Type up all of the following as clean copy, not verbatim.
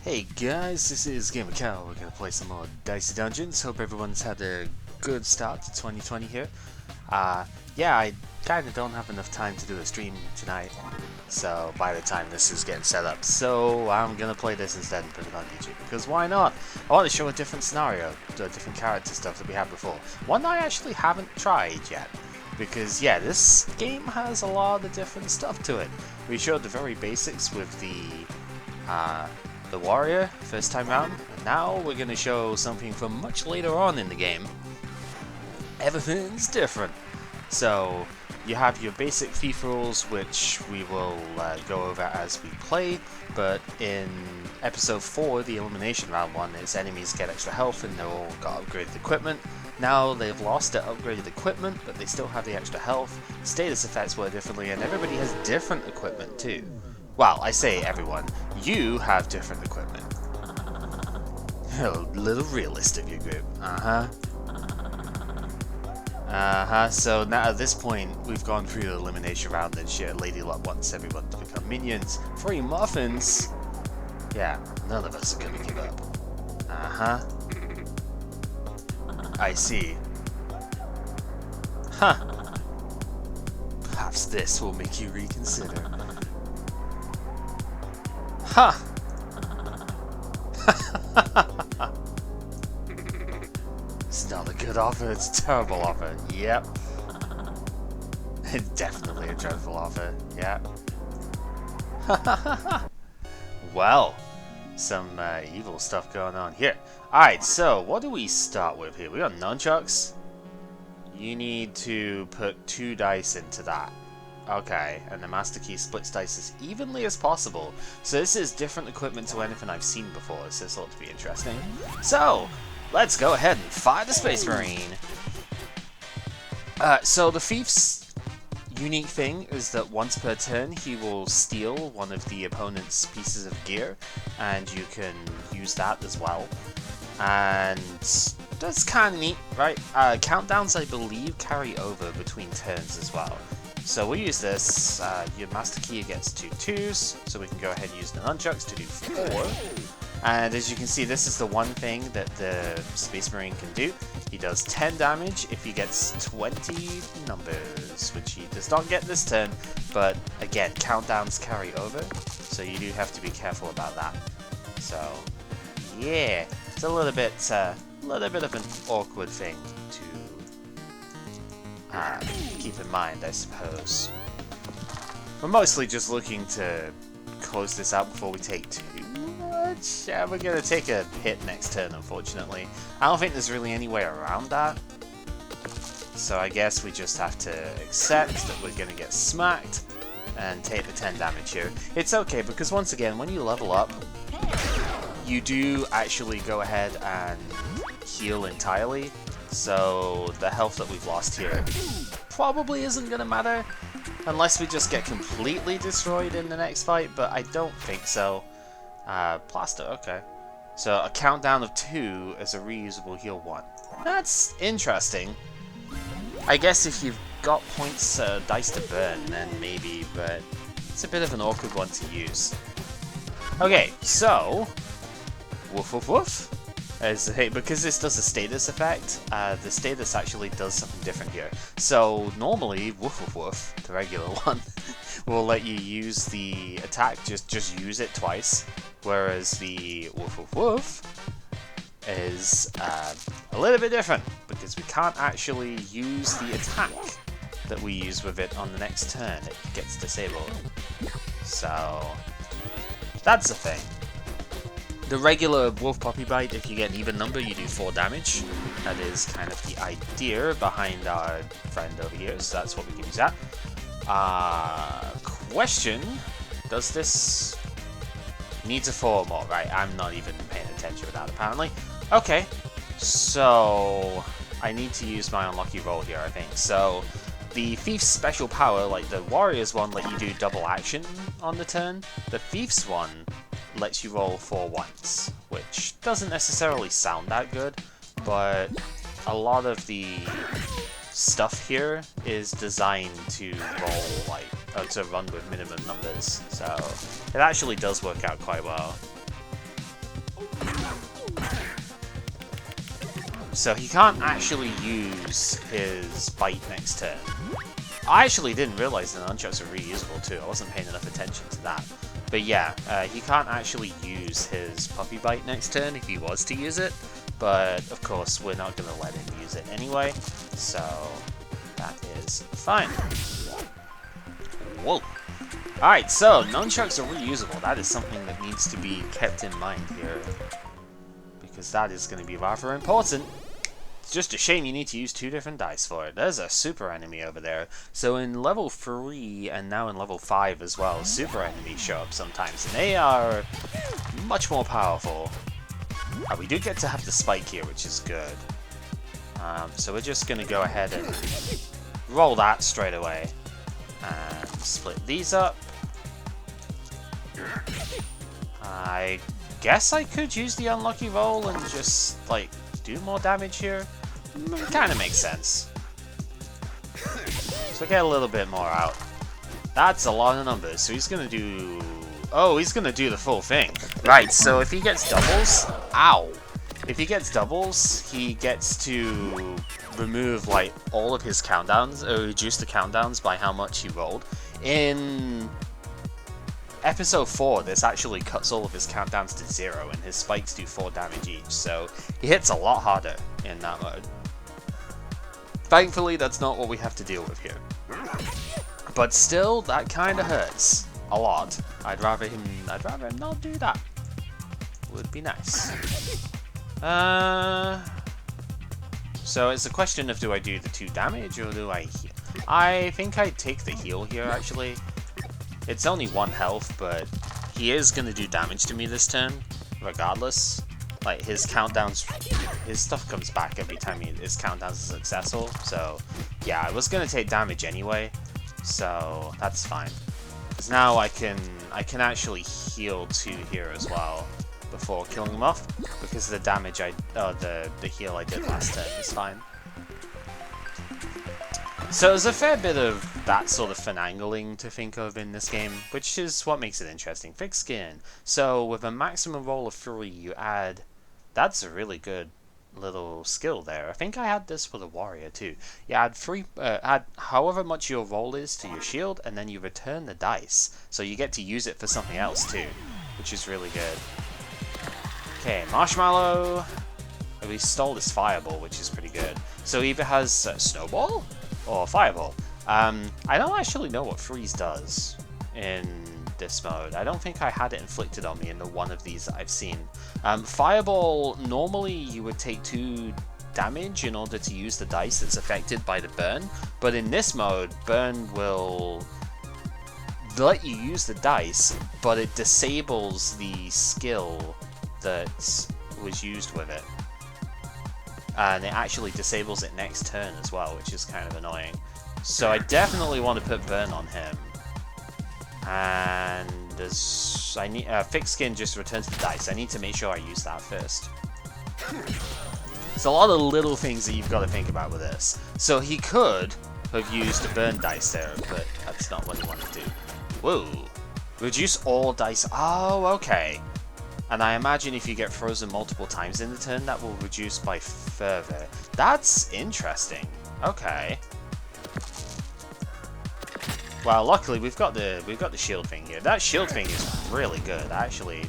Hey guys, this is Gamer Cow. We're gonna play some more Dicey Dungeons. Hope everyone's had a good start to 2020 here. Yeah, I kinda don't have enough time to do a stream tonight, so by the time this is getting set up, so I'm gonna play this instead and put it on YouTube, because why not? I want to show a different scenario, the different character stuff that we had before. One I actually haven't tried yet, because yeah, this game has a lot of different stuff to it. We showed the very basics with the warrior first time round, and now we're going to show something from much later on in the game. Everything's different. So you have your basic thief rules, which we will go over as we play, but in episode 4, the elimination round one, its enemies get extra health and they've all got upgraded equipment. Now they've lost their upgraded equipment, but they still have the extra health. Status effects work differently, and everybody has different equipment too. Well, I say everyone. You have different equipment. A little realist of your group. So now at this point, we've gone through the elimination round and shit. Lady Luck wants everyone to become minions. Free muffins? Yeah, none of us are gonna give up. I see. Huh. Perhaps this will make you reconsider. Huh. It's not a good offer, it's a terrible offer. Yep. It's definitely a dreadful offer. Yep. Well, some evil stuff going on here. Alright, so what do we start with here? We got nunchucks. You need to put 2 dice into that. Okay, and the master key splits dice as evenly as possible. So this is different equipment to anything I've seen before, so this ought to be interesting. So, let's go ahead and fire the Space Marine! So the thief's unique thing is that once per turn he will steal one of the opponent's pieces of gear, and you can use that as well. And that's kind of neat, right? Countdowns, I believe, carry over between turns as well. So we'll use this. Your master key gets 2 2s, so we can go ahead and use the nunchucks to do 4. And as you can see, this is the one thing that the Space Marine can do. He does 10 damage if he gets 20 numbers, which he does not get this turn, but again, countdowns carry over, so you do have to be careful about that. So, yeah, it's a little bit of an awkward thing to keep in mind, I suppose. We're mostly just looking to close this out before we take too much. Yeah, we're gonna take a hit next turn, unfortunately. I don't think there's really any way around that. So I guess we just have to accept that we're gonna get smacked and take the 10 damage here. It's okay, because once again, when you level up, you do actually go ahead and heal entirely. So the health that we've lost here probably isn't going to matter unless we just get completely destroyed in the next fight, but I don't think so. Plaster, okay. So a countdown of 2 is a reusable heal 1. That's interesting. I guess if you've got points dice to burn, then maybe, but it's a bit of an awkward one to use. Okay, so woof woof woof. Because this does a status effect, the status actually does something different here. So normally, woof woof woof, the regular one, will let you use the attack, just use it twice, whereas the woof woof woof is a little bit different, because we can't actually use the attack that we use with it on the next turn. It gets disabled. So that's the thing. The regular Wolf Puppy Bite, if you get an even number, you do 4 damage. That is kind of the idea behind our friend over here, so that's what we can use that. Question, does this... Needs a 4 or more, right? I'm not even paying attention with that, apparently. Okay, so I need to use my unlucky roll here, I think. So the Thief's special power, like the Warrior's one, let you do double action on the turn. The Thief's one lets you roll 4 once, which doesn't necessarily sound that good, but a lot of the stuff here is designed to roll to run with minimum numbers, so it actually does work out quite well. So he can't actually use his bite next turn. I actually didn't realize the nunchucks are reusable too. I wasn't paying enough attention to that. But yeah, he can't actually use his puppy bite next turn if he was to use it. But of course, we're not going to let him use it anyway. So that is fine. Whoa. Alright, so nunchucks are reusable. That is something that needs to be kept in mind here, because that is going to be rather important. It's just a shame you need to use 2 different dice for it. There's a super enemy over there. So in level 3 and now in level 5 as well, super enemies show up sometimes, and they are much more powerful. We do get to have the spike here, which is good. So we're just going to go ahead and roll that straight away. And split these up. I guess I could use the unlucky roll and just, like, do more damage here. Kind of makes sense. So get a little bit more out. That's a lot of numbers, so he's gonna do... Oh, he's gonna do the full thing. Right, so if he gets doubles... Ow! If he gets doubles, he gets to remove, like, all of his countdowns, or reduce the countdowns by how much he rolled. In episode 4, this actually cuts all of his countdowns to 0, and his spikes do 4 damage each, so he hits a lot harder in that mode. Thankfully, that's not what we have to deal with here. But still, that kind of hurts a lot. I'd rather him not do that. Would be nice. So it's a question of, do I do the 2 damage or do I heal? I think I'd take the heal here, actually. It's only 1 health, but he is going to do damage to me this turn, regardless. Like, his countdowns, his stuff comes back every time his countdowns is successful. So, yeah, I was going to take damage anyway, so that's fine. Because now I can actually heal 2 here as well before killing him off, because the damage the heal I did last turn is fine. So there's a fair bit of that sort of finagling to think of in this game, which is what makes it interesting. Thick skin. So with a maximum roll of 3, you add... That's a really good little skill there. I think I had this for the warrior too. You add add however much your roll is to your shield, and then you return the dice. So you get to use it for something else too, which is really good. Okay, Marshmallow. We stole this Fireball, which is pretty good. So he either has Snowball or Fireball. I don't actually know what Freeze does in this mode. I don't think I had it inflicted on me in the one of these that I've seen. Fireball, normally you would take 2 damage in order to use the dice that's affected by the burn, but in this mode, burn will let you use the dice, but it disables the skill that was used with it. And it actually disables it next turn as well, which is kind of annoying. So I definitely want to put burn on him. And as I need Thick Skin just returns the dice. I need to make sure I use that first. There's a lot of little things that you've got to think about with this. So he could have used the burn dice there, but that's not what he wanted to do. Whoa. Reduce all dice. Oh, okay. And I imagine if you get frozen multiple times in the turn, that will reduce by further. That's interesting. Okay. Well, luckily we've got the shield thing here. That shield thing is really good. I actually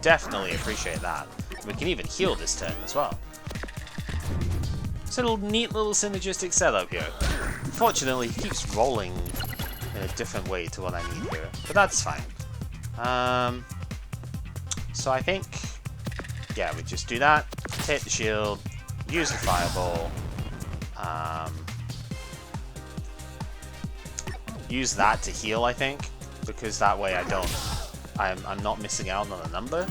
definitely appreciate that. We can even heal this turn as well. It's a neat little synergistic setup here. Unfortunately, he keeps rolling in a different way to what I need here, but that's fine. So I think, yeah, we just do that. Take the shield, use the Fireball. Use that to heal, I think, because that way I'm not missing out on a number.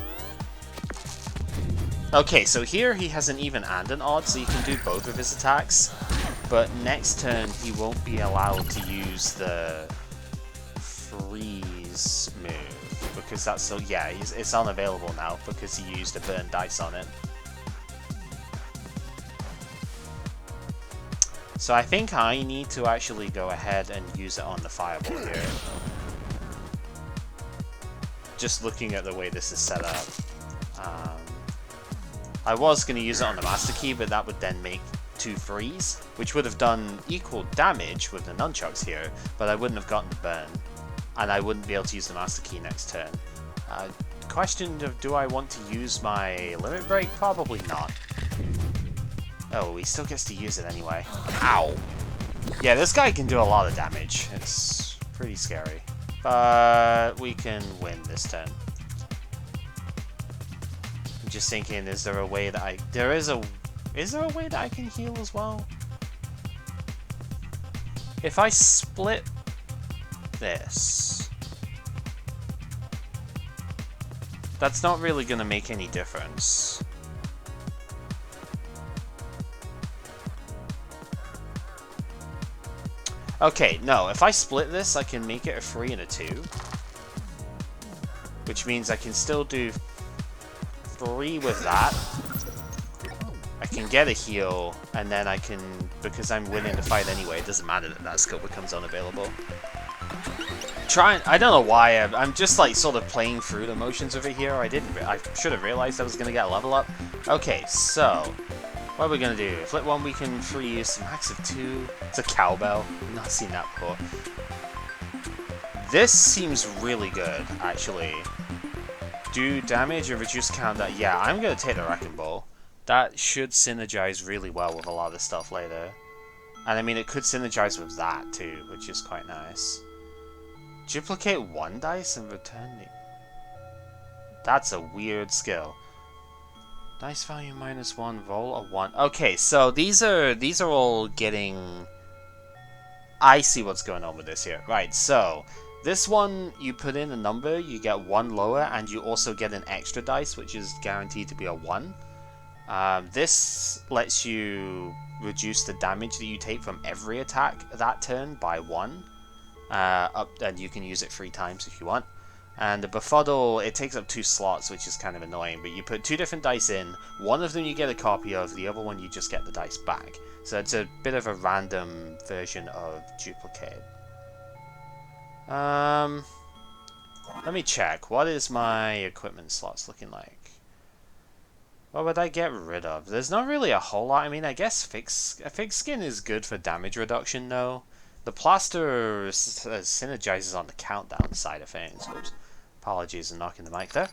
Okay, so here he has an even and an odd, so you can do both of his attacks, but next turn he won't be allowed to use the freeze move, because that's so, yeah, it's unavailable now because he used a burn dice on it. So I think I need to actually go ahead and use it on the Fireball here. Just looking at the way this is set up. I was going to use it on the master key, but that would then make 2 freeze, which would have done equal damage with the nunchucks here, but I wouldn't have gotten the burn, and I wouldn't be able to use the master key next turn. Question of, do I want to use my limit break? Probably not. Oh, he still gets to use it anyway. Ow! Yeah, this guy can do a lot of damage. It's pretty scary. But we can win this turn. I'm just thinking, is there a way that I... Is there a way that I can heal as well? If I split this... That's not really going to make any difference. Okay, no, if I split this, I can make it a 3 and a 2. Which means I can still do 3 with that. I can get a heal, and then I can, because I'm winning the fight anyway, it doesn't matter that that skill becomes unavailable. I don't know why, I'm just like sort of playing through the motions over here. I should have realized I was going to get a level up. Okay, so... What are we gonna do? Flip 1, we can free use max of 2. It's a cowbell. I've not seen that before. This seems really good, actually. Do damage or reduce countdown? Yeah, I'm gonna take the Wrecking Ball. That should synergize really well with a lot of the stuff later. And I mean, it could synergize with that too, which is quite nice. Duplicate 1 dice and return the... That's a weird skill. Dice value -1, roll a 1. Okay, so these are all getting... I see what's going on with this here. Right, so this one, you put in a number, you get 1 lower, and you also get an extra dice, which is guaranteed to be a 1. This lets you reduce the damage that you take from every attack that turn by 1. And you can use it 3 times if you want. And the befuddle, it takes up 2 slots, which is kind of annoying, but you put 2 different dice in, one of them you get a copy of, the other one you just get the dice back. So it's a bit of a random version of duplicate. Let me check, what is my equipment slots looking like? What would I get rid of? There's not really a whole lot. I mean, I guess a fixed skin is good for damage reduction, though. The plaster synergizes on the countdown side of things. Oops. Apologies for knocking the mic there.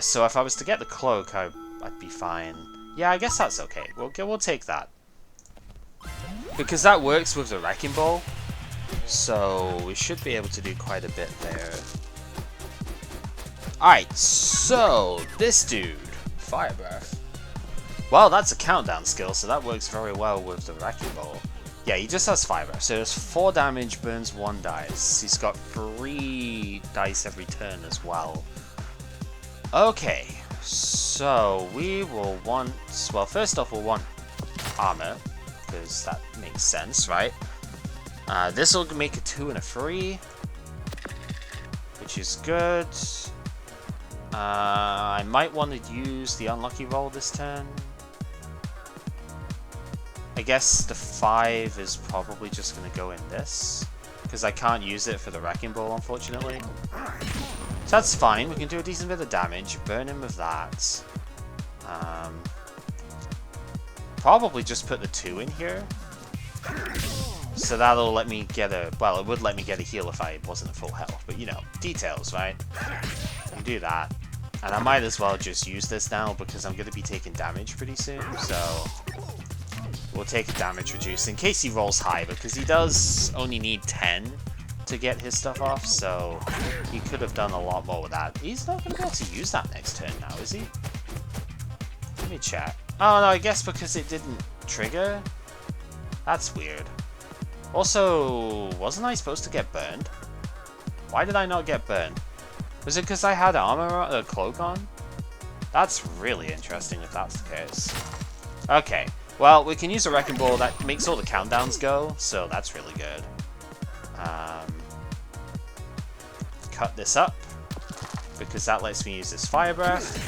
So if I was to get the cloak, I'd be fine. Yeah, I guess that's okay. We'll take that. Because that works with the Wrecking Ball. So we should be able to do quite a bit there. Alright, so this dude, Fire Breath. Well, that's a countdown skill, so that works very well with the Wrecking Ball. Yeah, he just has Fire Breath, so there's 4 damage, burns 1 dice. He's got 3 dice every turn as well. Okay, so we will want... Well, first off, we'll want armor, because that makes sense, right? This will make a 2 and a 3, which is good. I might want to use the unlucky roll this turn. I guess the 5 is probably just going to go in this, because I can't use it for the Wrecking Ball, unfortunately. So that's fine, we can do a decent bit of damage, burn him with that. Probably just put the 2 in here. So that'll let me get a... Well, it would let me get a heal if I wasn't at full health, but you know, details, right? I can do that. And I might as well just use this now, because I'm going to be taking damage pretty soon, so... We'll take a damage reduce in case he rolls high, because he does only need 10 to get his stuff off, so he could have done a lot more with that. He's not going to be able to use that next turn now, is he? Let me check. Oh no, I guess because it didn't trigger? That's weird. Also, wasn't I supposed to get burned? Why did I not get burned? Was it because I had armor, a cloak on? That's really interesting if that's the case. Okay. Well, we can use a Wrecking Ball that makes all the countdowns go, so that's really good. Cut this up, because that lets me use this Fire Breath,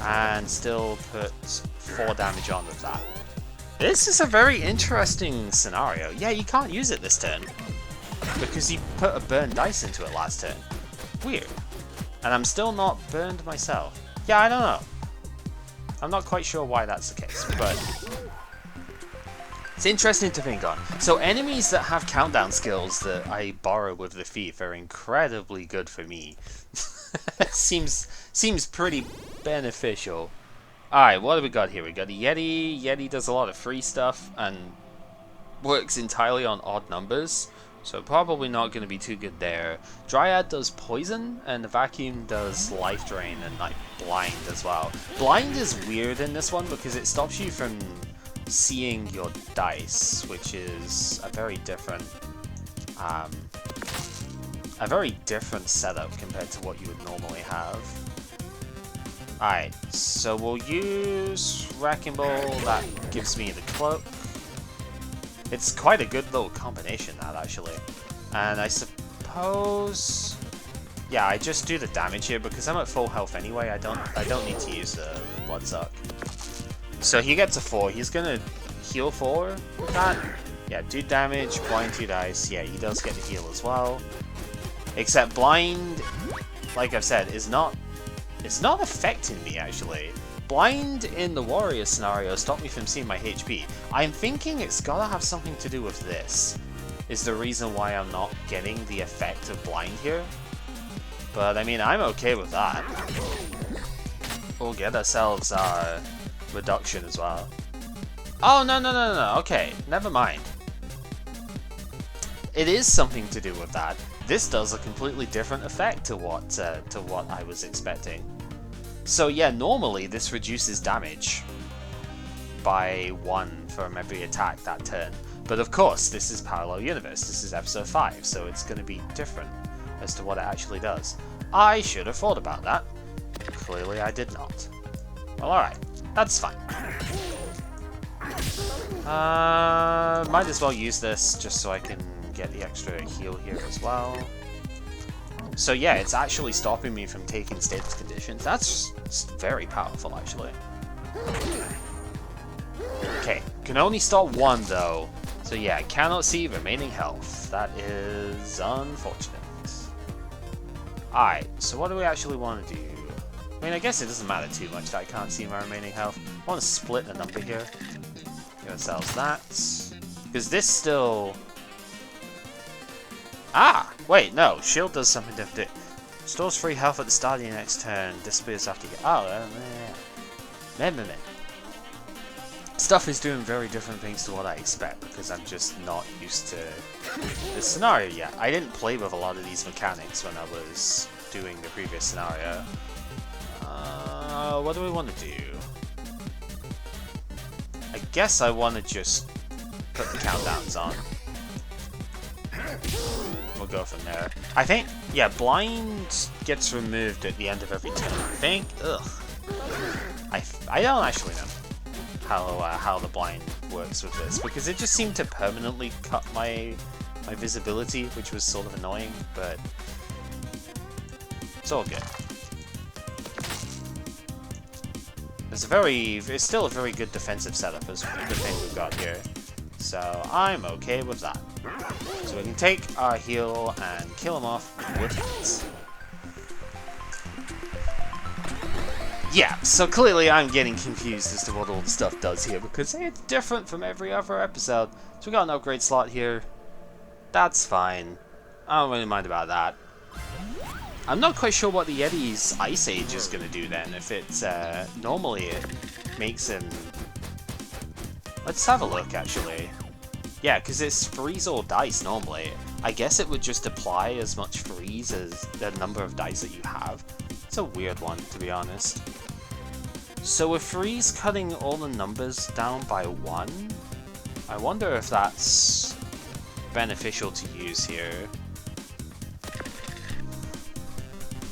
and still put 4 damage on with that. This is a very interesting scenario. Yeah, you can't use it this turn, because you put a burned dice into it last turn. Weird. And I'm still not burned myself. Yeah, I don't know. I'm not quite sure why that's the case, but it's interesting to think on. So enemies that have countdown skills that I borrow with the thief are incredibly good for me. Seems pretty beneficial. Alright, what do we got here? We got a Yeti. Yeti does a lot of free stuff and works entirely on odd numbers, so probably not going to be too good there. Dryad does poison, and the vacuum does life drain and like blind as well. Blind is weird in this one because it stops you from seeing your dice, which is a very different setup compared to what you would normally have. Alright, so we'll use Wrecking Ball. That gives me the cloak. It's quite a good little combination, that, actually. And I suppose... yeah, I just do the damage here because I'm at full health anyway. I don't need to use the Blood Suck. So he gets a 4. He's gonna heal 4 with that. Yeah, do damage, blind 2 dice. Yeah, he does get the heal as well. Except blind, like I've said, it's not affecting me, actually. Blind in the warrior scenario stopped me from seeing my HP. I'm thinking it's gotta have something to do with this, is the reason why I'm not getting the effect of blind here. But I mean, I'm okay with that. We'll get ourselves our reduction as well. Oh, no, okay, never mind. It is something to do with that. This does a completely different effect to what I was expecting. So yeah, normally this reduces damage by 1 from every attack that turn. But of course, this is Parallel Universe, this is episode 5, so it's going to be different as to what it actually does. I should have thought about that. Clearly I did not. Well, alright, that's fine. Might as well use this just so I can get the extra heal here as well. So yeah, it's actually stopping me from taking status conditions. That's very powerful, actually. Okay, can only stop 1 though. So yeah, I cannot see remaining health. That is unfortunate. Alright, so what do we actually want to do? I mean, I guess it doesn't matter too much that I can't see my remaining health. I want to split the number here. Give ourselves that. Because this still... ah! Wait, no. Shield does something different. Stores free health at the start of your next turn. Disappears after you get... oh, man. Stuff is doing very different things to what I expect, because I'm just not used to this scenario yet. I didn't play with a lot of these mechanics when I was doing the previous scenario. What do we want to do? I guess I want to just put the countdowns on. We'll go from there. I think, yeah, blind gets removed at the end of every turn. I think, I don't actually know how the blind works with this, because it just seemed to permanently cut my visibility, which was sort of annoying, but it's all good. It's still a very good defensive setup as well, the thing we've got here. So I'm okay with that. So we can take our heal and kill him off with it. Yeah, so clearly I'm getting confused as to what all the stuff does here, because it's different from every other episode. So we got an upgrade slot here. That's fine. I don't really mind about that. I'm not quite sure what the Yeti's Ice Age is going to do then, if it's, normally it makes him... let's have a look, actually. Yeah, because it's freeze or dice normally. I guess it would just apply as much freeze as the number of dice that you have. It's a weird one, to be honest. So with freeze cutting all the numbers down by 1, I wonder if that's beneficial to use here.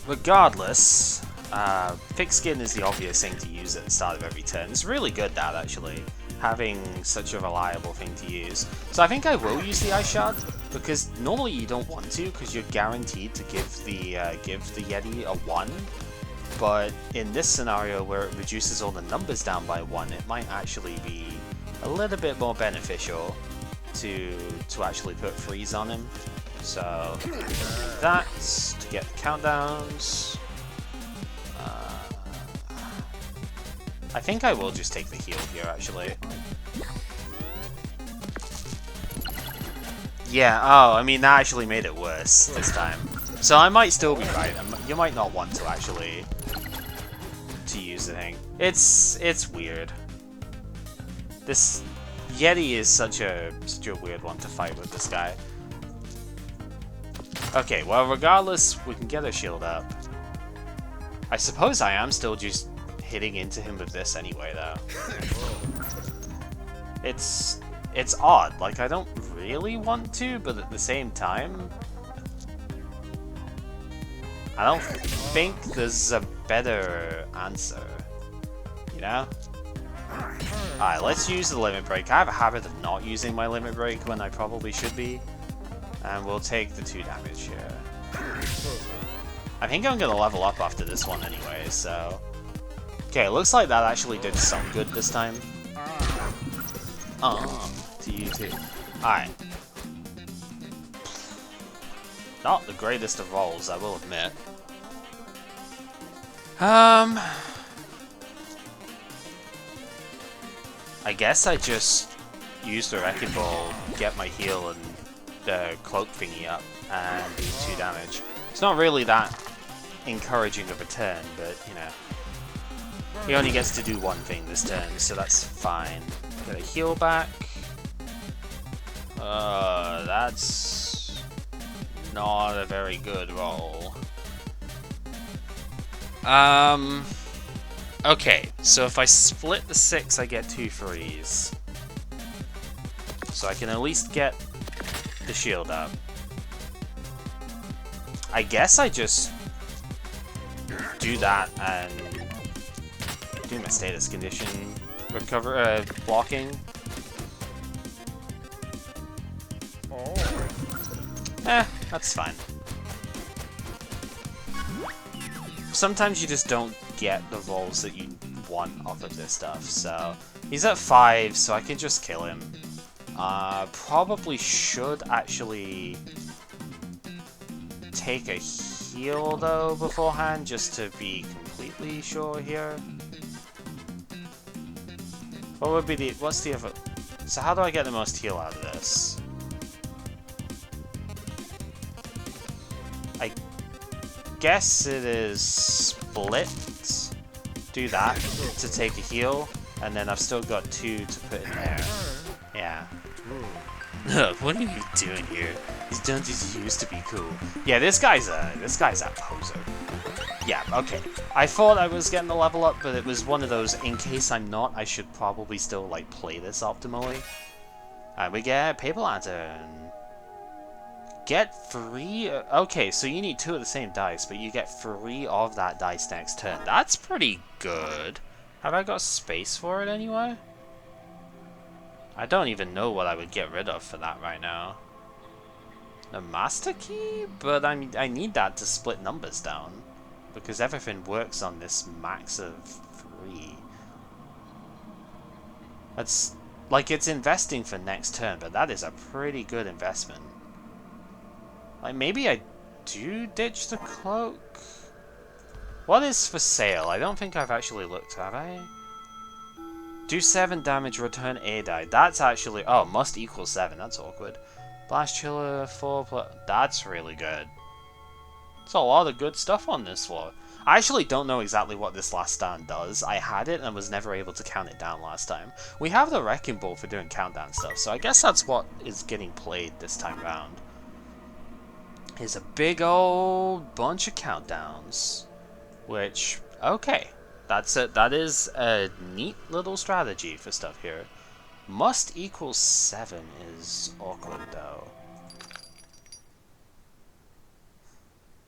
Regardless, Thick Skin is the obvious thing to use at the start of every turn. It's really good, that, actually, having such a reliable thing to use. So I think I will use the Ice Shard, because normally you don't want to, because you're guaranteed to give the Yeti a 1. But in this scenario where it reduces all the numbers down by 1, it might actually be a little bit more beneficial to actually put freeze on him. So that's to get the countdowns. I think I will just take the heal here, actually. Yeah, oh, I mean, that actually made it worse this time. So I might still be right. You might not want to, actually, to use the thing. It's weird. This Yeti is such a weird one to fight with, this guy. Okay, well, regardless, we can get a shield up. I suppose I am still just hitting into him with this anyway, though. It's odd. Like, I don't really want to, but at the same time, I don't think there's a better answer, you know? Alright, let's use the limit break. I have a habit of not using my limit break when I probably should be. And we'll take the 2 damage here. I think I'm gonna level up after this one anyway, so... Okay, it looks like that actually did some good this time. To you too. Alright. Not the greatest of rolls, I will admit. I guess I just use the Wrecking Ball, get my heal and the cloak thingy up, and do 2 damage. It's not really that encouraging of a turn, but, you know. He only gets to do one thing this turn, so that's fine. Get a heal back. That's not a very good roll. Okay, so if I split the 6, I get 2 frees. So I can at least get the shield up. I guess I just do that and do my status condition recover blocking. That's fine. Sometimes you just don't get the rolls that you want off of this stuff, so... He's at 5, so I can just kill him. Probably should actually take a heal, though, beforehand, just to be completely sure here. What would be the... What's the other... So how do I get the most heal out of this? I guess it is split. Do that to take a heal, and then I've still got 2 to put in there. Yeah. What are you doing here? These dungeons used to be cool. Yeah, this guy's a poser. Yeah, okay. I thought I was getting the level up, but it was one of those, in case I'm not, I should probably still, like, play this optimally. We get Paper Lantern. Get 3... Okay, so you need 2 of the same dice, but you get 3 of that dice next turn. That's pretty good. Have I got space for it anyway? I don't even know what I would get rid of for that right now. The Master Key? But I need that to split numbers down. Because everything works on this max of 3. That's... Like, it's investing for next turn, but that is a pretty good investment. Like, maybe I do ditch the cloak? What is for sale? I don't think I've actually looked, have I? Do 7 damage, return a die. That's actually... Oh, must equal 7. That's awkward. Blast Chiller, 4+... That's really good. There's a lot of good stuff on this floor. I actually don't know exactly what this last stand does. I had it and was never able to count it down last time. We have the Wrecking Ball for doing countdown stuff, so I guess that's what is getting played this time round. Here's a big old bunch of countdowns. Which, okay. That is a neat little strategy for stuff here. Must equal 7 is awkward, though.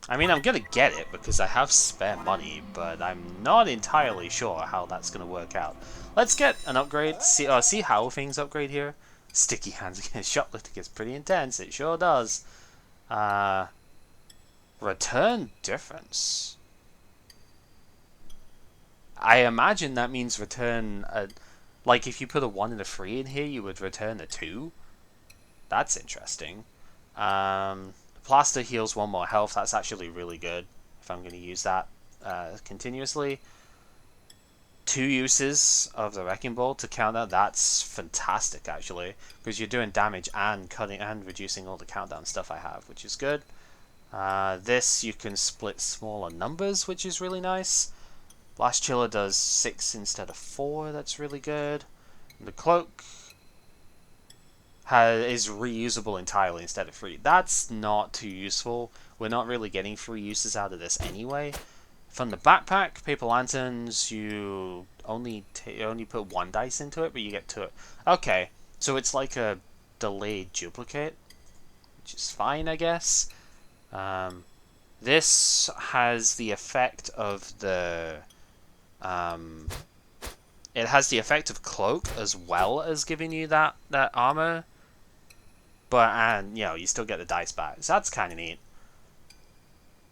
I mean, I'm gonna get it because I have spare money, but I'm not entirely sure how that's gonna work out. Let's get an upgrade. See how things upgrade here. Sticky hands against shoplifting is pretty intense. It sure does. Return difference. I imagine that means return a... Like, if you put a 1 and a 3 in here, you would return a 2. That's interesting. Plaster heals 1 more health. That's actually really good, if I'm going to use that continuously. 2 uses of the Wrecking Ball to counter. That's fantastic, actually, because you're doing damage and cutting and reducing all the countdown stuff I have, which is good. This you can split smaller numbers, which is really nice. Blast Chiller does 6 instead of 4. That's really good. And the cloak is reusable entirely instead of free. That's not too useful. We're not really getting free uses out of this anyway. From the backpack, paper lanterns, you only put 1 dice into it, but you get 2. Okay, so it's like a delayed duplicate, which is fine, I guess. This has the effect of the it has the effect of cloak as well as giving you that armor, but you know, you still get the dice back, so that's kind of neat.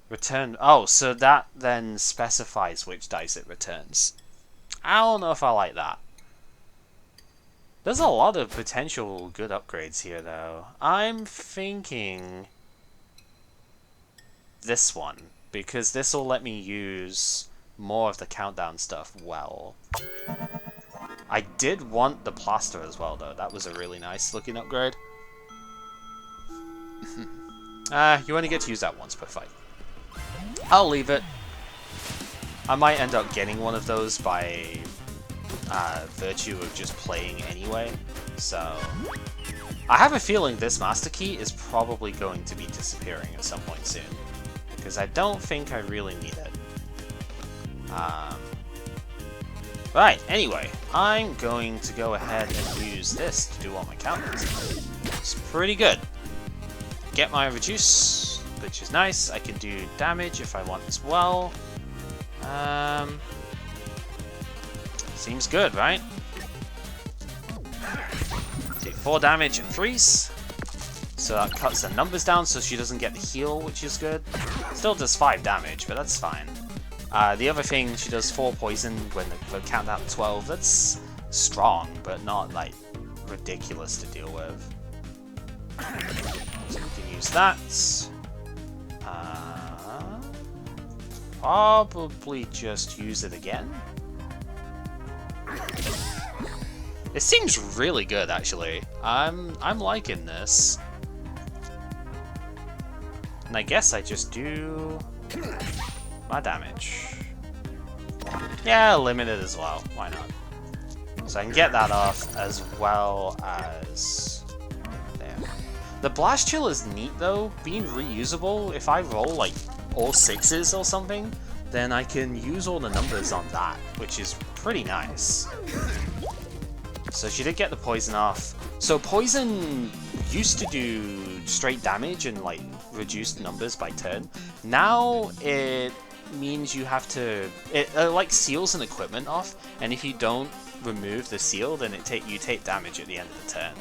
Return. Oh, so that then specifies which dice it returns. I don't know if I like that. There's a lot of potential good upgrades here, though. I'm thinking this one, because this will let me use more of the countdown stuff well. I did want the plaster as well, though. That was a really nice looking upgrade. You only get to use that once per fight. I'll leave it. I might end up getting one of those by virtue of just playing anyway, so I have a feeling this Master Key is probably going to be disappearing at some point soon, because I don't think I really need it. Right, anyway, I'm going to go ahead and use this to do all my counters. It's pretty good. Get my reduce, which is nice. I can do damage if I want as well. Seems good, right? Do 4 damage and freeze. So that cuts the numbers down so she doesn't get the heal, which is good. Still does 5 damage, but that's fine. The other thing, she does 4 poison when the countdown 12. That's strong, but not like ridiculous to deal with. So we can use that. Probably just use it again. It seems really good, actually. I'm liking this. And I guess I just do my damage. Yeah, limited as well. Why not? So I can get that off as well as there. The blast chill is neat though, being reusable. If I roll like all 6s or something, then I can use all the numbers on that, which is pretty nice. So she did get the poison off. So poison used to do straight damage and like reduced numbers by turn. Now it means you have to, it like seals an equipment off, and if you don't remove the seal, then you take damage at the end of the turn.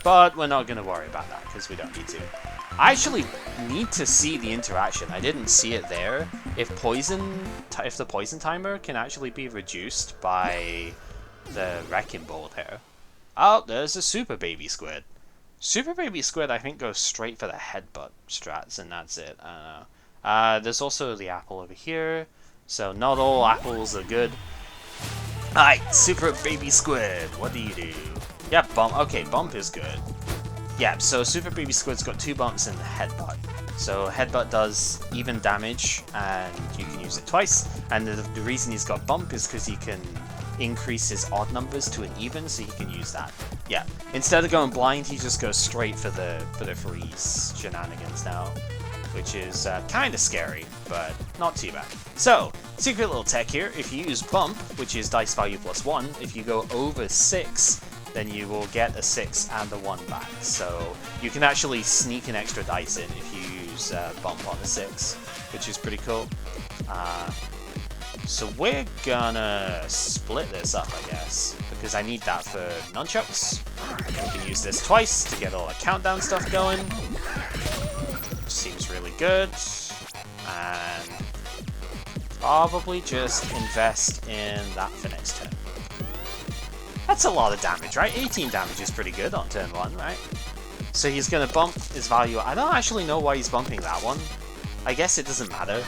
But we're not going to worry about that because we don't need to. I actually need to see the interaction. I didn't see it there. If the poison timer can actually be reduced by the Wrecking Ball there. Oh, there's a Super Baby Squid. Super Baby Squid, I think, goes straight for the headbutt strats, and that's it. I don't know. There's also the apple over here, so not all apples are good. Alright, Super Baby Squid, what do you do? Yeah, bump. Okay, bump is good. Yeah, so Super Baby Squid's got 2 bumps in the headbutt. So headbutt does even damage, and you can use it twice. And the reason he's got bump is because he can increase his odd numbers to an even, so he can use that. Yeah, instead of going blind, he just goes straight for the freeze shenanigans now, which is kind of scary, but not too bad. So, secret little tech here, if you use bump, which is dice value +1, if you go over 6, then you will get a 6 and a 1 back. So you can actually sneak an extra dice in if you use bump on a 6, which is pretty cool. So we're gonna split this up, I guess, because I need that for nunchucks. We can use this twice to get all the countdown stuff going, which seems really good. And probably just invest in that for next turn. That's a lot of damage, right? 18 damage is pretty good on turn 1, right? So he's going to bump his value. I don't actually know why he's bumping that one. I guess it doesn't matter.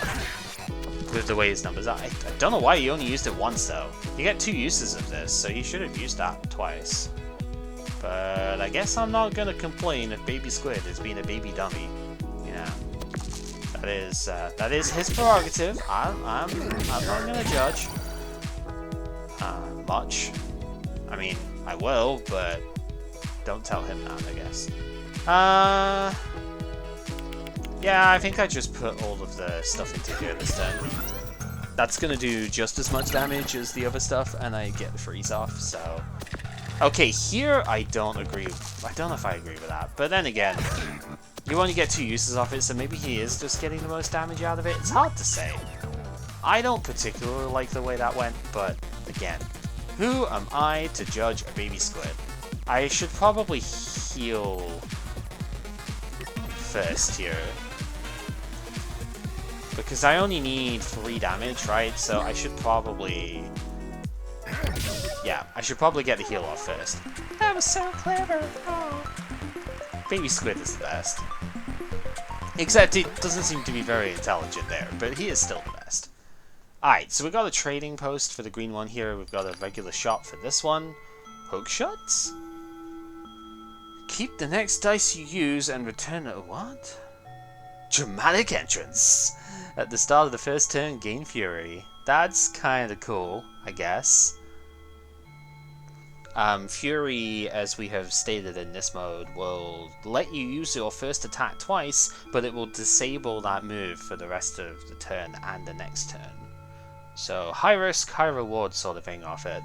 with the way his numbers are. I don't know why he only used it once though. You get 2 uses of this, so he should have used that twice. But I guess I'm not gonna complain if Baby Squid is being a baby dummy. You know, that is his prerogative. I'm not gonna judge much. I mean, I will, but don't tell him that, I guess. Yeah, I think I just put all of the stuff into here this turn. That's gonna do just as much damage as the other stuff, and I get the freeze off, so... Okay, here I don't agree. I don't know if I agree with that, but then again, you only get 2 uses off it, so maybe he is just getting the most damage out of it. It's hard to say. I don't particularly like the way that went, but again, who am I to judge a baby squid? I should probably heal first here, because I only need 3 damage, right? So I should probably... Yeah, I should probably get the heal off first. That was so clever! Oh. Baby Squid is the best. Except he doesn't seem to be very intelligent there, but he is still the best. Alright, so we got a trading post for the green one here. We've got a regular shot for this one. Hook shots? Keep the next dice you use and return a what? Dramatic entrance! At the start of the first turn, gain fury. That's kinda cool, I guess. Fury, as we have stated in this mode, will let you use your first attack twice, but it will disable that move for the rest of the turn and the next turn. So, high risk, high reward sort of thing off it.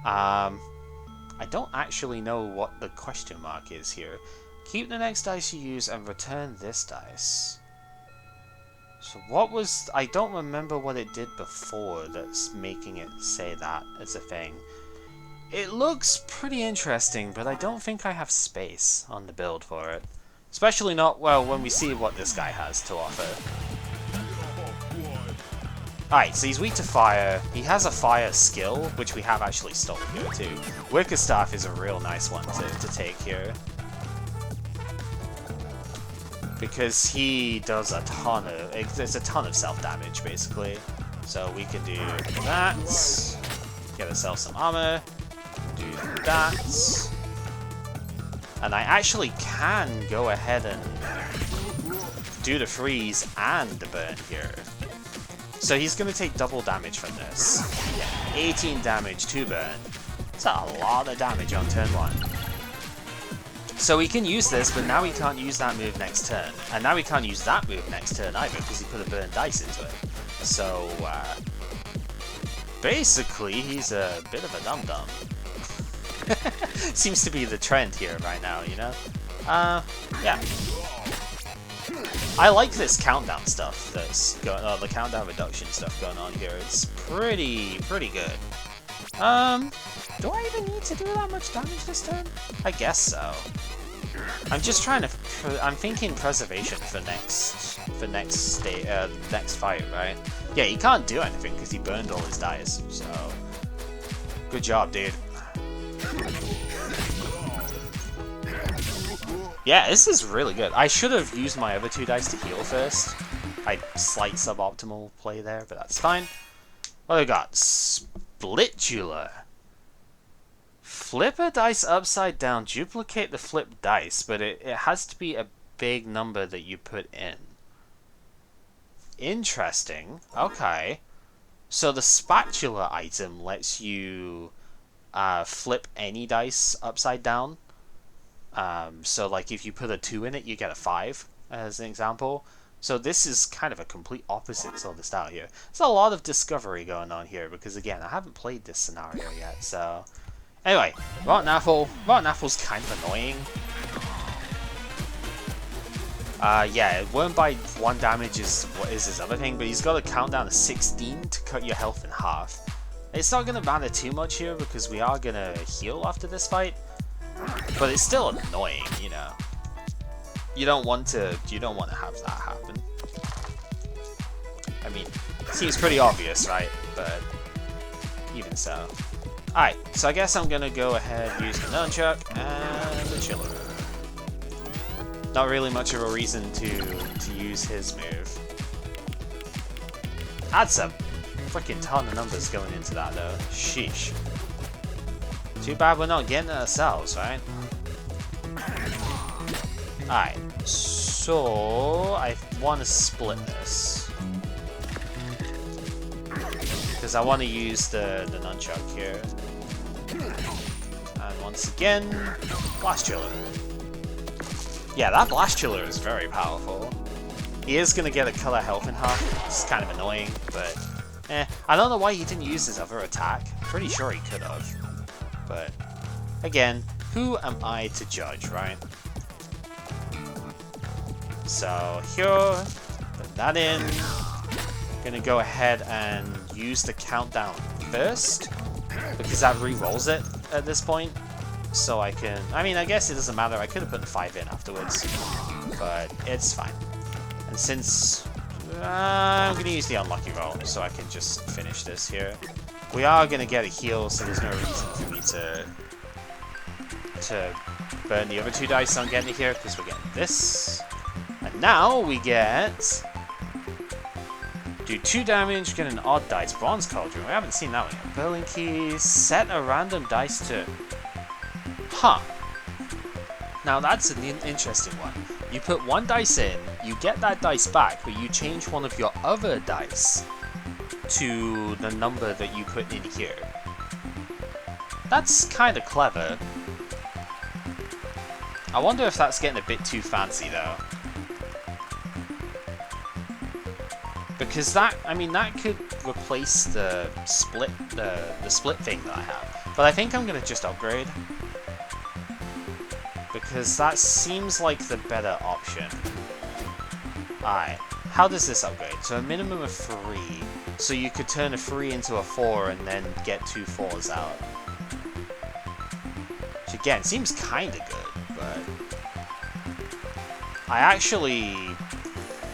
I don't actually know what the question mark is here. Keep the next dice you use and return this dice. So what was... I don't remember what it did before that's making it say that as a thing. It looks pretty interesting, but I don't think I have space on the build for it. Especially not, well, when we see what this guy has to offer. Alright, so he's weak to fire. He has a fire skill, which we have actually stolen here too. Wicker Staff is a real nice one to take here. Because he does a ton of... There's a ton of self-damage, basically. So we can do that. Get ourselves some armor. Do that. And I actually can go ahead and do the freeze and the burn here. So he's going to take double damage from this. 18 damage to burn. That's a lot of damage on turn 1. So we can use this, but now we can't use that move next turn. And now we can't use that move next turn either, because he put a burn dice into it. So, basically, he's a bit of a dum-dum. Seems to be the trend here right now, you know? Yeah. I like this countdown stuff that's going on, the countdown reduction stuff going on here. It's pretty good. Do I even need to do that much damage this turn? I guess so. I'm just trying to... I'm thinking preservation for next fight, right? Yeah, he can't do anything because he burned all his dice, so... Good job, dude. Yeah, this is really good. I should have used my other 2 dice to heal first. Slight suboptimal play there, but that's fine. What do we got? Splitula. Flip a dice upside down, duplicate the flipped dice, but it has to be a big number that you put in. Interesting. Okay. So the spatula item lets you flip any dice upside down. So like if you put a 2 in it, you get a 5, as an example. So this is kind of a complete opposite sort of style here. There's a lot of discovery going on here, because again, I haven't played this scenario yet, so... Anyway, Rotten Apple. Rotten Apple's kind of annoying. Yeah, Worm Bite 1 damage is what is his other thing, but he's got a countdown of 16 to cut your health in half. It's not going to matter too much here, because we are going to heal after this fight. But it's still annoying, you know. You don't want to have that happen. I mean, it seems pretty obvious, right? But even so. Alright, so I guess I'm gonna go ahead and use the nunchuck and the chiller. Not really much of a reason to use his move. That's a freaking ton of numbers going into that though. Sheesh. Too bad we're not getting it ourselves, right? Alright, so I want to split this. Because I want to use the nunchuck here. And once again, Blast Chiller. Yeah, that Blast Chiller is very powerful. He is going to get a color health in half. It's kind of annoying, but I don't know why he didn't use his other attack. Pretty sure he could have. But again, who am I to judge, right? So here, put that in. Gonna go ahead and use the countdown first, because that re-rolls it at this point. So I can, I mean, I guess it doesn't matter. I could have put the 5 in afterwards, but it's fine. And since I'm going to use the unlucky roll, so I can just finish this here. We are going to get a heal, so there's no reason for me to burn the other 2 dice on getting it here, because we're getting this. And now we get... do 2 damage, get an odd dice. Bronze Cauldron, we haven't seen that one yet. Berlin Key, set a random dice to... Huh. Now that's an interesting one. You put 1 dice in, you get that dice back, but you change one of your other dice to the number that you put in here. That's kind of clever. I wonder if that's getting a bit too fancy though. Because that, I mean, that could replace the split thing that I have. But I think I'm going to just upgrade. Because that seems like the better option. Alright, how does this upgrade? So a minimum of 3. So you could turn a 3 into a 4 and then get 2 4s out. Which again, seems kinda good, but... I actually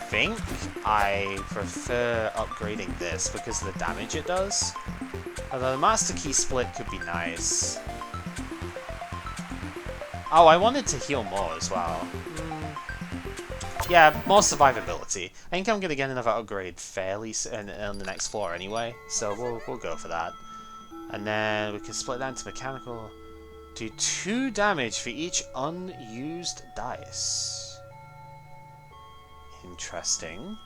think I prefer upgrading this because of the damage it does. Although the Master Key split could be nice. Oh, I wanted to heal more as well. Yeah, more survivability. I think I'm gonna get another upgrade fairly soon on the next floor anyway, so we'll go for that. And then we can split that into mechanical. Do 2 damage for each unused dice. Interesting.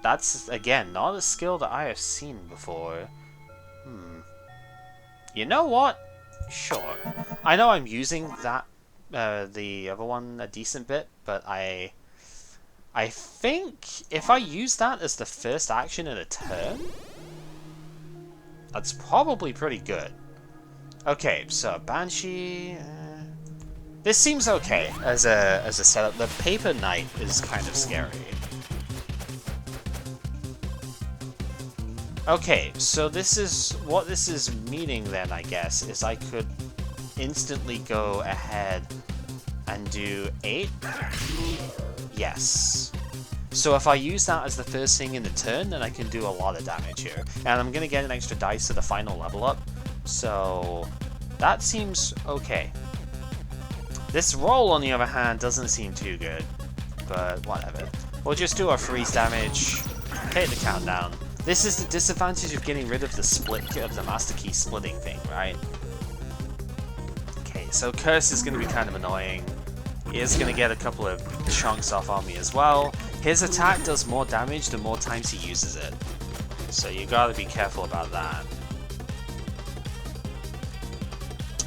That's again not a skill that I have seen before. You know what? Sure. I know I'm using that the other one a decent bit, but I think if I use that as the first action in a turn, that's probably pretty good. Okay, so Banshee. This seems okay as a setup. The Paper Knight is kind of scary. Okay, so this is what this is meaning then, I guess, is I could instantly go ahead and do 8. Yes. So if I use that as the first thing in the turn, then I can do a lot of damage here. And I'm going to get an extra dice to the final level up. So that seems okay. This roll, on the other hand, doesn't seem too good. But whatever. We'll just do our freeze damage, hit the countdown. This is the disadvantage of getting rid of the split of the Master Key splitting thing, right? Okay, so Curse is going to be kind of annoying. He is going to get a couple of chunks off on me as well. His attack does more damage the more times he uses it. So you gotta be careful about that.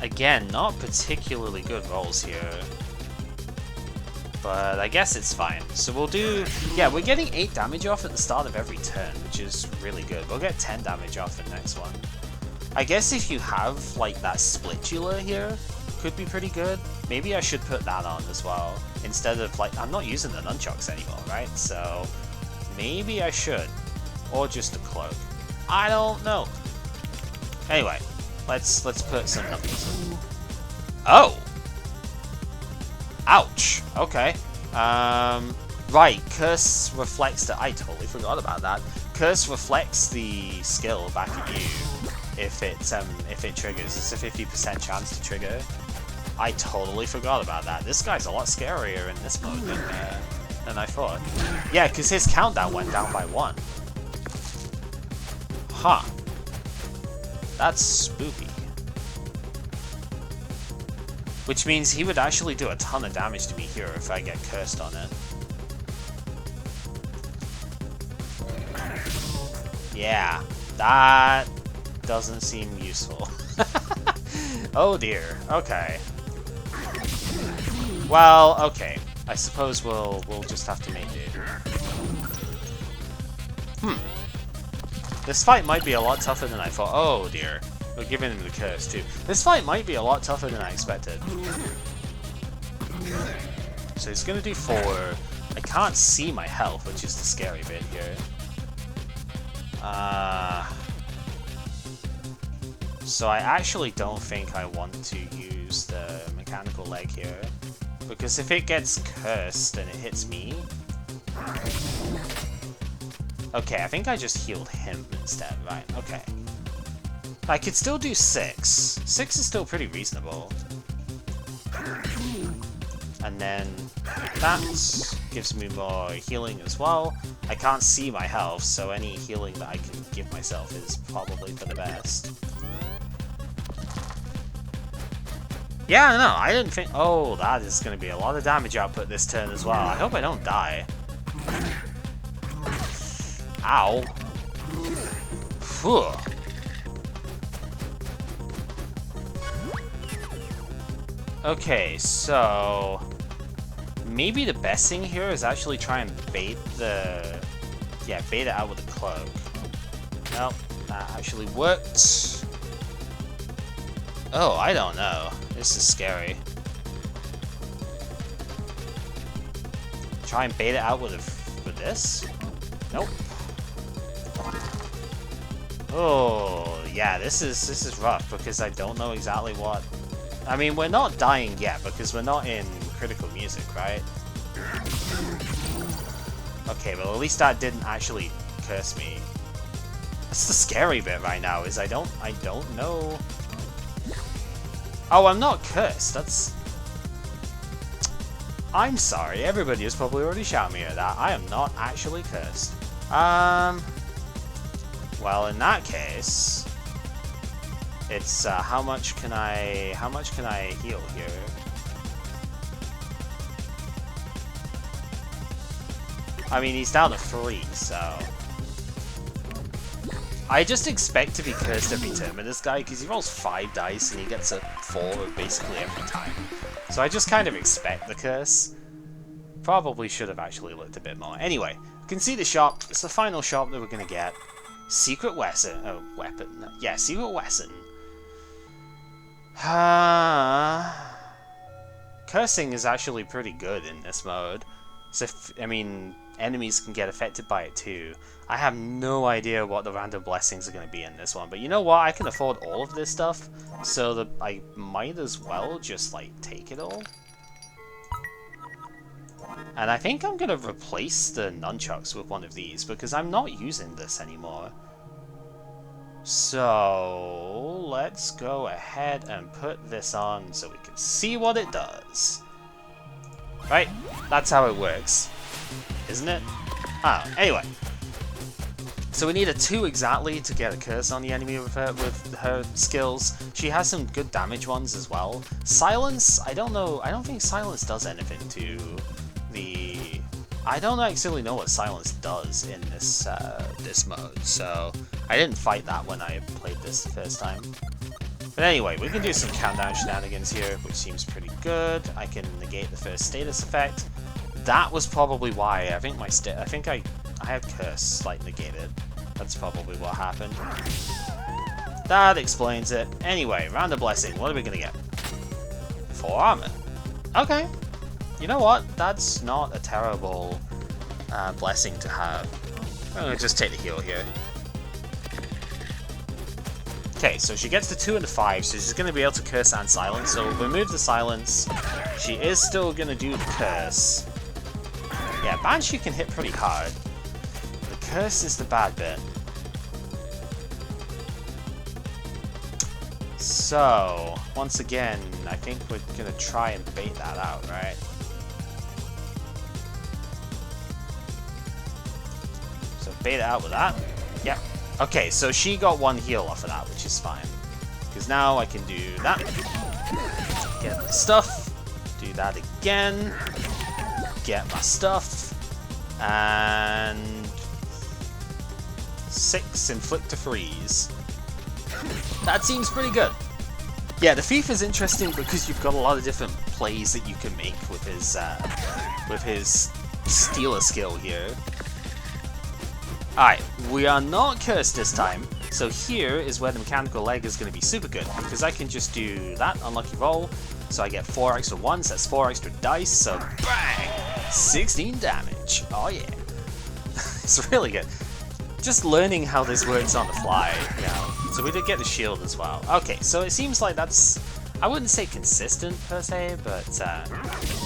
Again, not particularly good rolls here. But I guess it's fine. So we'll do... yeah, we're getting 8 damage off at the start of every turn, which is really good. We'll get 10 damage off the next one. I guess if you have, like, that Splitula here, could be pretty good. Maybe I should put that on as well. Instead of, like, I'm not using the nunchucks anymore, right? So maybe I should. Or just a cloak. I don't know. Anyway, let's put some numbers. Oh! Ouch. Okay. Right. Curse reflects the... I totally forgot about that. Curse reflects the skill back at you if it triggers. It's a 50% chance to trigger. I totally forgot about that. This guy's a lot scarier in this mode than I thought. Yeah, because his countdown went down by 1. Huh. That's spooky. Which means he would actually do a ton of damage to me here if I get cursed on it. Yeah, that doesn't seem useful. Oh dear, okay. Well, okay. I suppose we'll just have to make do. This fight might be a lot tougher than I thought. Oh dear. We're giving him the curse too. This fight might be a lot tougher than I expected. So he's gonna do 4. I can't see my health, which is the scary bit here. So I actually don't think I want to use the mechanical leg here. Because if it gets cursed and it hits me... Okay, I think I just healed him instead, right, okay. I could still do 6. 6 is still pretty reasonable. And then that gives me more healing as well. I can't see my health, so any healing that I can give myself is probably for the best. Yeah, no, I didn't think... Oh, that is going to be a lot of damage output this turn as well. I hope I don't die. Ow. Phew. Okay, so... Maybe the best thing here is actually try and bait the... Yeah, bait it out with a cloak. Nope, that actually worked. Oh, I don't know. This is scary. Try and bait it out with this? Nope. Oh, yeah, this is rough because I don't know exactly what... I mean, we're not dying yet because we're not in critical music, right? Okay, well at least that didn't actually curse me. That's the scary bit right now, is I don't know... Oh, I'm not cursed, that's... I'm sorry, everybody has probably already shouted me at that. I am not actually cursed. Well, in that case... It's, how much can I heal here? I mean, he's down to 3, so... I just expect to be cursed every turn with this guy, because he rolls 5 dice and he gets a 4 basically every time. So I just kind of expect the curse. Probably should have actually looked a bit more. Anyway, you can see the shop. It's the final shop that we're going to get. Secret weapon. Oh, weapon. No. Yeah, secret weapon. Cursing is actually pretty good in this mode. So, I mean, enemies can get affected by it too. I have no idea what the random blessings are going to be in this one, but you know what? I can afford all of this stuff, so that I might as well just, like, take it all. And I think I'm going to replace the nunchucks with one of these, because I'm not using this anymore. So, let's go ahead and put this on so we can see what it does. Right? That's how it works. Isn't it? Oh, anyway. So we need a 2 exactly to get a curse on the enemy with her skills. She has some good damage ones as well. Silence, I don't know. I don't think silence does anything to the... I don't actually know what silence does in this this mode, so I didn't fight that when I played this the first time. But anyway, we can do some countdown shenanigans here, which seems pretty good. I can negate the first status effect. That was probably why I think I had curse like negated. That's probably what happened. That explains it. Anyway, round of blessing. What are we gonna get? 4 armor. Okay. You know what? That's not a terrible blessing to have. I'm gonna just take the heal here. Okay, so she gets the 2 and the 5, so she's gonna be able to curse and silence. So we'll remove the silence. She is still gonna do the curse. Yeah, Banshee can hit pretty hard. The curse is the bad bit. So, once again, I think we're gonna try and bait that out, right? So bait it out with that. Yep. Okay, so she got 1 heal off of that, which is fine. Because now I can do that. Get my stuff. Do that again. Get my stuff. And 6 inflict to freeze. That seems pretty good. Yeah, the thief is interesting because you've got a lot of different plays that you can make with his stealer skill here. Alright, we are not cursed this time, so here is where the mechanical leg is going to be super good, because I can just do that unlucky roll, so I get 4 extra ones, that's 4 extra dice, so bang! 16 damage. Oh yeah. It's really good. Just learning how this works on the fly, you know. So we did get the shield as well. Okay, so it seems like that's, I wouldn't say consistent per se, but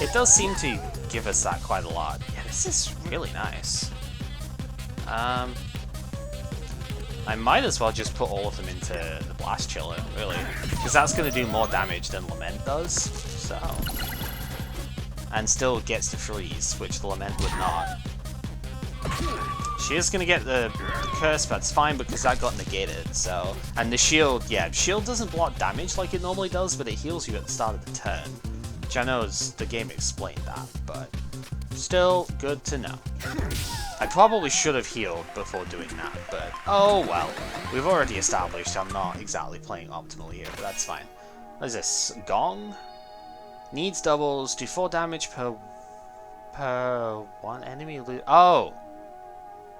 it does seem to give us that quite a lot. Yeah, this is really nice. I might as well just put all of them into the blast chiller, really, because that's going to do more damage than Lament does, so... And still gets to freeze, which the Lament would not. She is going to get the curse, but it's fine because that got negated, so... And the shield, yeah, shield doesn't block damage like it normally does, but it heals you at the start of the turn. Which I know is, the game explained that, but... Still good to know. I probably should have healed before doing that, but oh well. We've already established I'm not exactly playing optimally here, but that's fine. What is this? Gong? Needs doubles, do 4 damage per 1 enemy. Oh!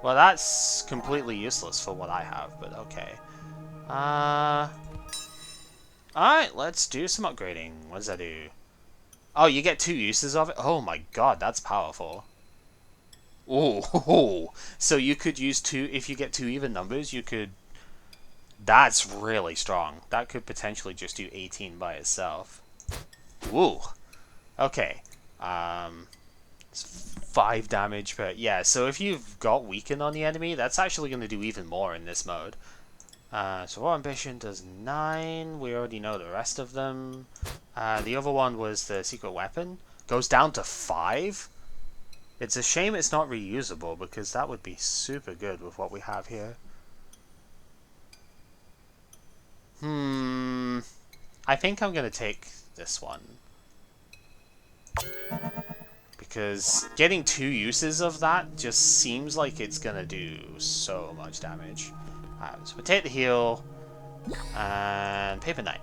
Well, that's completely useless for what I have, but okay. Alright, let's do some upgrading. What does that do? Oh, you get 2 uses of it? Oh my god, that's powerful. Oh, so you could use 2, if you get 2 even numbers, you could... That's really strong. That could potentially just do 18 by itself. Woo! Okay. It's 5 damage per... Yeah, so if you've got Weaken on the enemy, that's actually going to do even more in this mode. So Raw Ambition does 9. We already know the rest of them. The other one was the Secret Weapon. Goes down to 5? It's a shame it's not reusable, because that would be super good with what we have here. I think I'm going to take this one. Because getting 2 uses of that just seems like it's going to do so much damage. So we take the heal, and Paper Knight.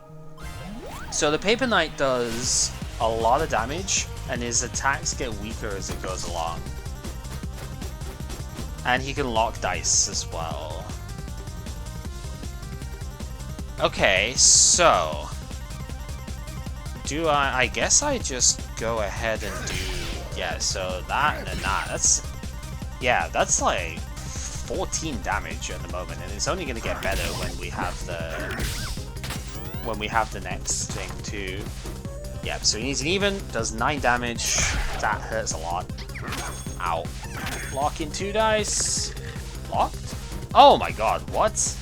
So the Paper Knight does a lot of damage, and his attacks get weaker as it goes along. And he can lock dice as well. Okay, so... I guess I just go ahead and do... Yeah, so that and then that. That's... Yeah, that's like 14 damage at the moment, and it's only going to get better when we have the next thing too. Yeah, so he needs an even, does 9 damage. That hurts a lot. Ow. Lock in 2 dice. Locked? Oh my god, what?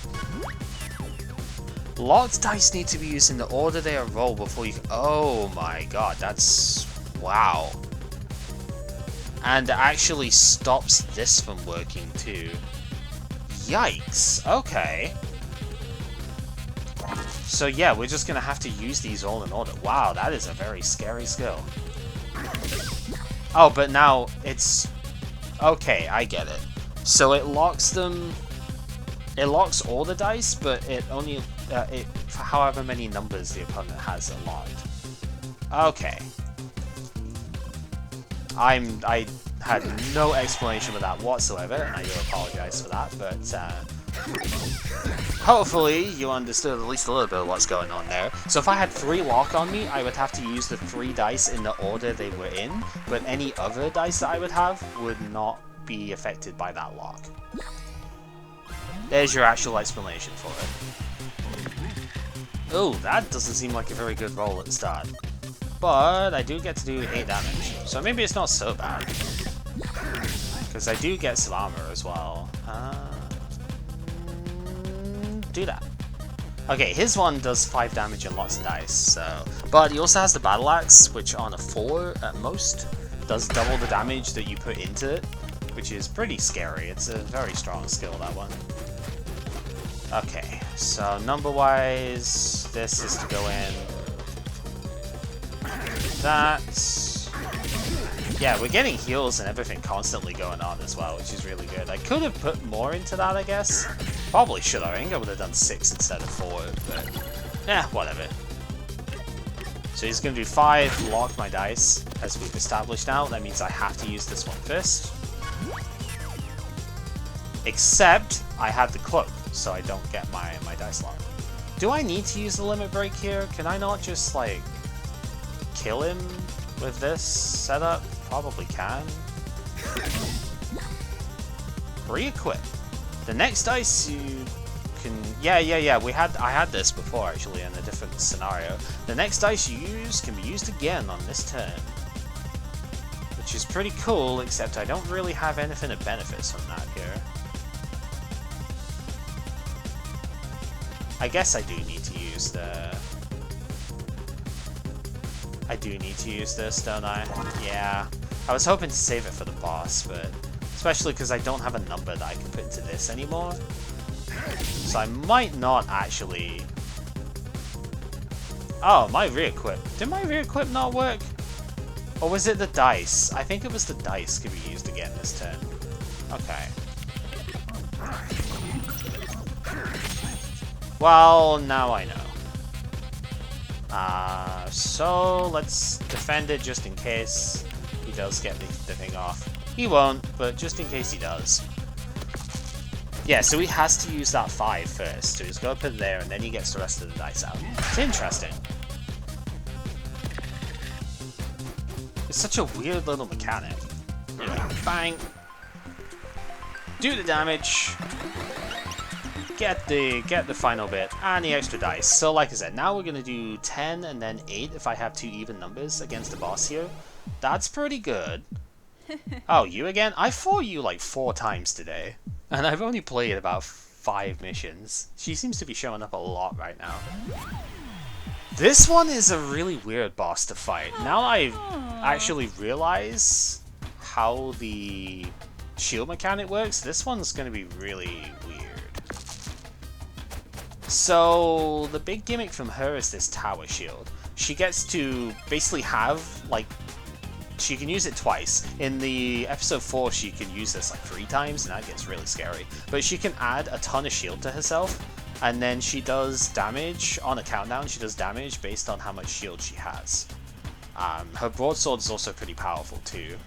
Locked dice need to be used in the order they are rolled before you... Oh my god, that's... Wow. And it actually stops this from working too. Yikes. Okay. So yeah, we're just gonna have to use these all in order. Wow, that is a very scary skill. Oh, but now it's... Okay, I get it. So it locks them... It locks all the dice, but it only... for however many numbers the opponent has it locked. Okay. I had no explanation with that whatsoever, and I do apologize for that, but hopefully you understood at least a little bit of what's going on there. So if I had 3 lock on me, I would have to use the 3 dice in the order they were in, but any other dice that I would have would not be affected by that lock. There's your actual explanation for it. Oh, that doesn't seem like a very good roll at the start. But I do get to do 8 damage, so maybe it's not so bad. Because I do get some armor as well. Do that. Okay, his one does 5 damage and lots of dice, so... But he also has the Battle Axe, which on a 4 at most, does double the damage that you put into it, which is pretty scary. It's a very strong skill, that one. Okay, so number-wise, this is to go in. That. Yeah, we're getting heals and everything constantly going on as well, which is really good. I could have put more into that, I guess. Probably should have. I think I would have done 6 instead of 4, but yeah, whatever. So he's going to do 5, lock my dice, as we've established now. That means I have to use this one first. Except I have the cloak, so I don't get my dice locked. Do I need to use the limit break here? Can I not just, like, kill him with this setup? Probably can. Re-equip. The next dice you can... Yeah, I had this before, actually, in a different scenario. The next dice you use can be used again on this turn. Which is pretty cool, except I don't really have anything that benefits from that here. I guess I do need to use the... I do need to use this, don't I? Yeah. I was hoping to save it for the boss, but... Especially because I don't have a number that I can put into this anymore. So I might not actually... Oh, my re-equip. Did my re-equip not work? Or was it the dice? I think it was the dice could be used again this turn. Okay. Well, now I know. So let's defend it just in case he does get the thing off. He won't, but just in case he does. Yeah, so he has to use that 5 first. So he's got to put it there, and then he gets the rest of the dice out. It's interesting. It's such a weird little mechanic. You know, bang. Do the damage. Get the final bit, and the extra dice. So like I said, now we're going to do 10 and then 8 if I have 2 even numbers against the boss here. That's pretty good. Oh, you again? I fought you like 4 times today, and I've only played about 5 missions. She seems to be showing up a lot right now. This one is a really weird boss to fight. Now I actually realize how the shield mechanic works, this one's going to be really weird. So, the big gimmick from her is this tower shield. She gets to basically have, like, she can use it twice. In the episode 4, she can use this like 3 times, and that gets really scary. But she can add a ton of shield to herself, and then she does damage on a countdown. She does damage based on how much shield she has. Her broadsword is also pretty powerful too.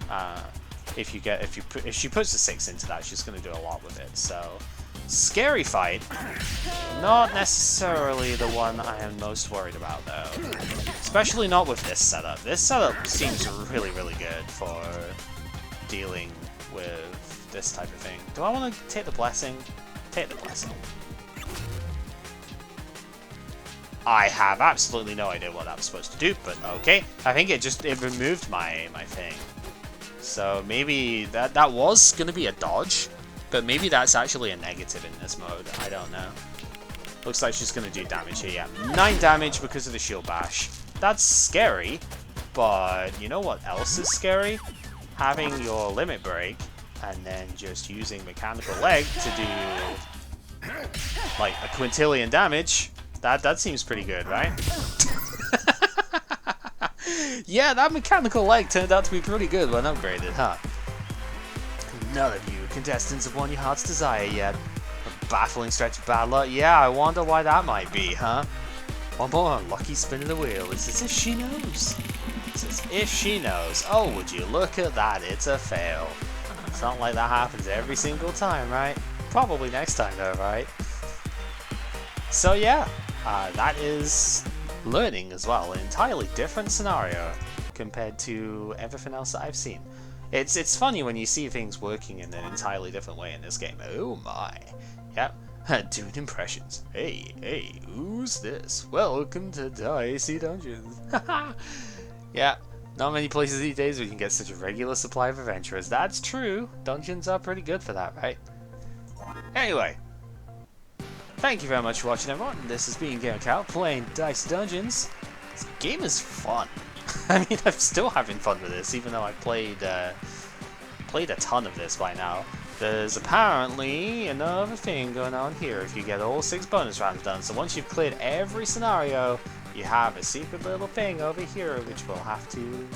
If she puts a 6 into that, she's going to do a lot with it. So, scary fight. Not necessarily the one I am most worried about though. Especially not with this setup. This setup seems really, really good for dealing with this type of thing. Do I want to take the blessing? Take the blessing. I have absolutely no idea what I'm supposed to do, but okay. I think it removed my thing. So maybe that was going to be a dodge, but maybe that's actually a negative in this mode. I don't know. Looks like she's going to do damage here, yeah. 9 damage because of the shield bash. That's scary, but you know what else is scary? Having your limit break, and then just using mechanical leg to do like a quintillion damage. That seems pretty good, right? Yeah, that mechanical leg turned out to be pretty good when upgraded, huh? None of you contestants have won your heart's desire yet. A baffling stretch of bad luck? Yeah, I wonder why that might be, huh? One more unlucky spin of the wheel. It's as if she knows. It's as if she knows. Oh, would you look at that? It's a fail. It's not like that happens every single time, right? Probably next time though, right? So yeah, that is learning as well. An entirely different scenario compared to everything else that I've seen. It's funny when you see things working in an entirely different way in this game. Oh my. Yep. Dude impressions. Hey, who's this? Welcome to Dicey Dungeons. Yeah, not many places these days we can get such a regular supply of adventurers. That's true. Dungeons are pretty good for that, right? Anyway. Thank you very much for watching, everyone. This has been GamerCow playing Dicey Dungeons. This game is fun. I mean, I'm still having fun with this, even though I've played a ton of this by now. There's apparently another thing going on here if you get all 6 bonus rounds done. So once you've cleared every scenario, you have a secret little thing over here, which we'll have to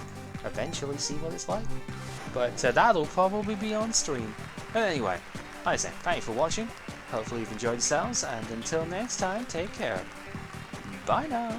eventually see what it's like. But that'll probably be on stream. But anyway, like I say, thank you for watching. Hopefully you've enjoyed yourselves, and until next time, take care. Bye now.